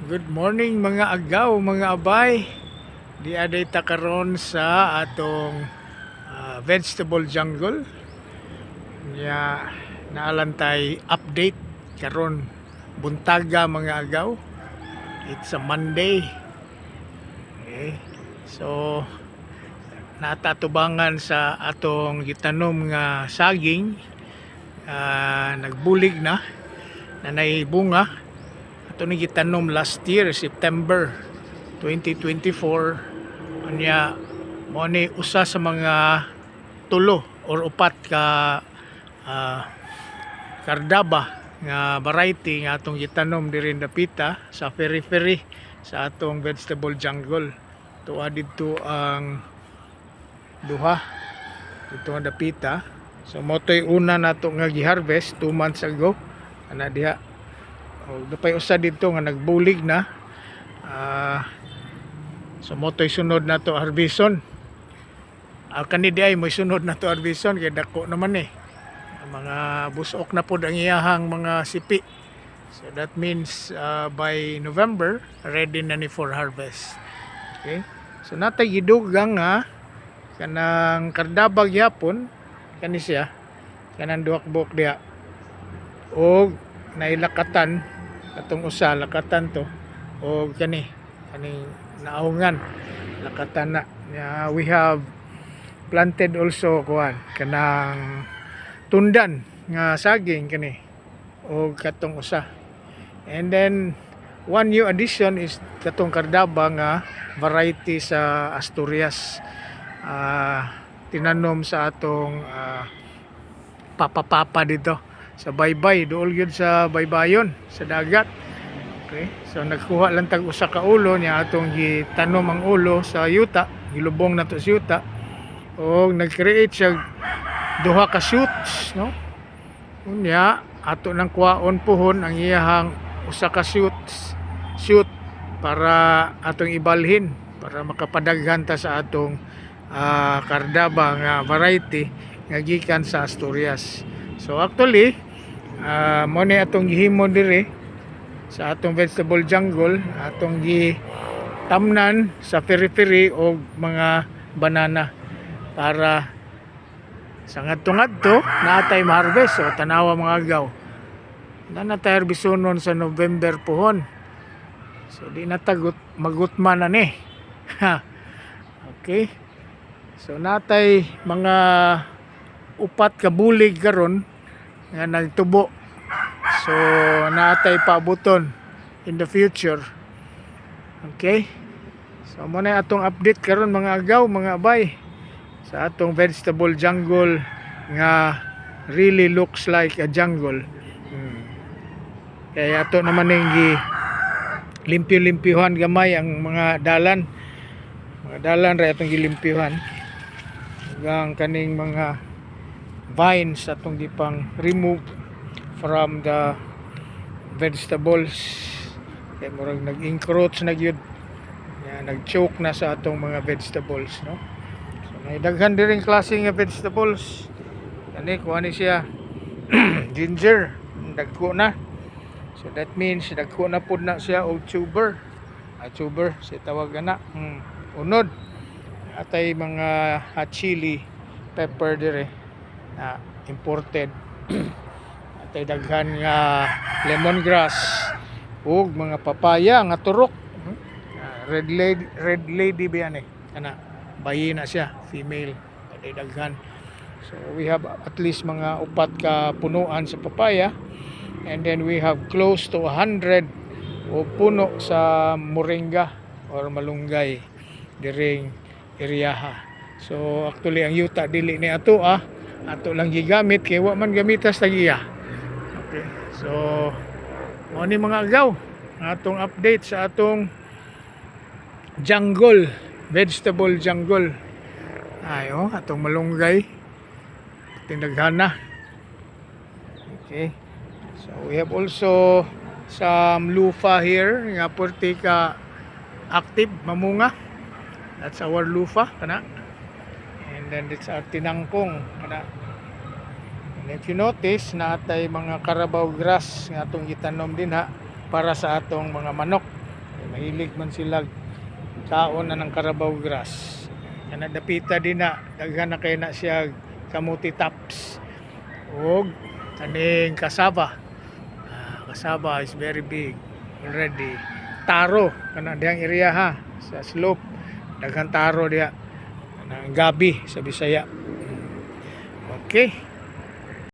Good morning mga agaw, mga abay. Di aday ta karon sa atong vegetable jungle. Ya naalantay update karon buntaga mga agaw. It's a Monday. Okay. So natatubangan sa atong gitanom nga saging, nagbulig na nanay bunga. Ito ni gitanom last year, September 2024. Anya mo ni usa sa mga tulo or upat ka kardaba nga variety nga atong gitanom diri dapita sa periphery sa atong vegetable jungle. Tuwa dito ang duha dito nga dapita. So motoy una nato nga gi-harvest 2 months ago ana diha. O dapay usa dito nga nagbulig na. So motoy sunod na to harbison. Kani di ay mo sunod na to harbison kay dako naman mga busok na pod ang iyahang mga sipi. So that means by November ready na ni for harvest. Okay? So natay gidugang nga kanang kardabag yapon kani siya kanang duhak buok diha. Og nailakatan atong usa lakatan to o kani naungan lakatan na. We have planted also kuan kanang tundan nga saging kani o katong usa, and then one new addition is katong kardaba nga variety sa Asturias, tinanom sa atong papa dito sa baybay, dool yun sa baybayon sa dagat. Okay, so nagkuha lang tag usa ka ulo niya atong gitanom ang ulo sa yuta, gilubong na to sa yuta o nag-create siya duha ka shoots, no? Unya ato nang kuhaon pohon ang iyahang usa ka shoot para atong ibalhin para makapadaghan ta sa atong kardaba nga variety nga gikan sa Asturias. So actually mo ni atong gihimo diri sa atong vegetable jungle, atong gitamnan sa periphery og mga banana para sa ngadto-ngadto naatay ma-harvest. So tanawa mga agaw na natay harbisonon sa November pohon. So di na tagot magutman na ni. Okay, so natay mga upat ka bulig karon nga nagtubo. So naatay paabuton in the future. Okay, so mo na atong update karon mga agaw, mga abay, sa atong vegetable jungle nga really looks like a jungle. Kaya ato naman ning limpyo-limpyuhan gamay ang mga dalan ra atong gilimpyuhan hanggang kaning mga vines atong gipang remove from the vegetables. Kaya murag nag-encroach na gyud, nag-choke na sa atong mga vegetables, no? So may daghan diring klase nga vegetables. Kani kuha ni siya ginger, dagko na. So that means dagko na pud na siya og tuber. Tuber si tawag na. Unod atay mga hot chili pepper dire na imported. Atay daghan nga lemongrass ug mga papaya nga turok. Red lady ba yan kana bayi na siya, female. Atay daghan. So we have at least mga upat ka punuan sa papaya, and then we have close to 100 o puno sa moringa or malunggay diring area. So actually ang yuta dili ni ato ato lang gigamit kay wa man gamitas tagiya. Okay, so mo ni mga agaw atong update sa atong jungle, vegetable jungle. Ayo atong malunggay tindaghana. Okay, so we have also some lufa here nga purti ka active mamunga. That's our lufa kana. And then it's our tinangkong kana. And if you notice na atay mga carabao grass nga atong gitanom din para sa atong mga manok. mahilig man sila kaon na ng Carabao grass. Kana dapita din na daghan na kay na siya kamuti tops og kaning kasaba. Kasaba is very big already. Taro kana diyang area ha sa slope daghan taro diha. Kanang gabi sa Bisaya. Okay.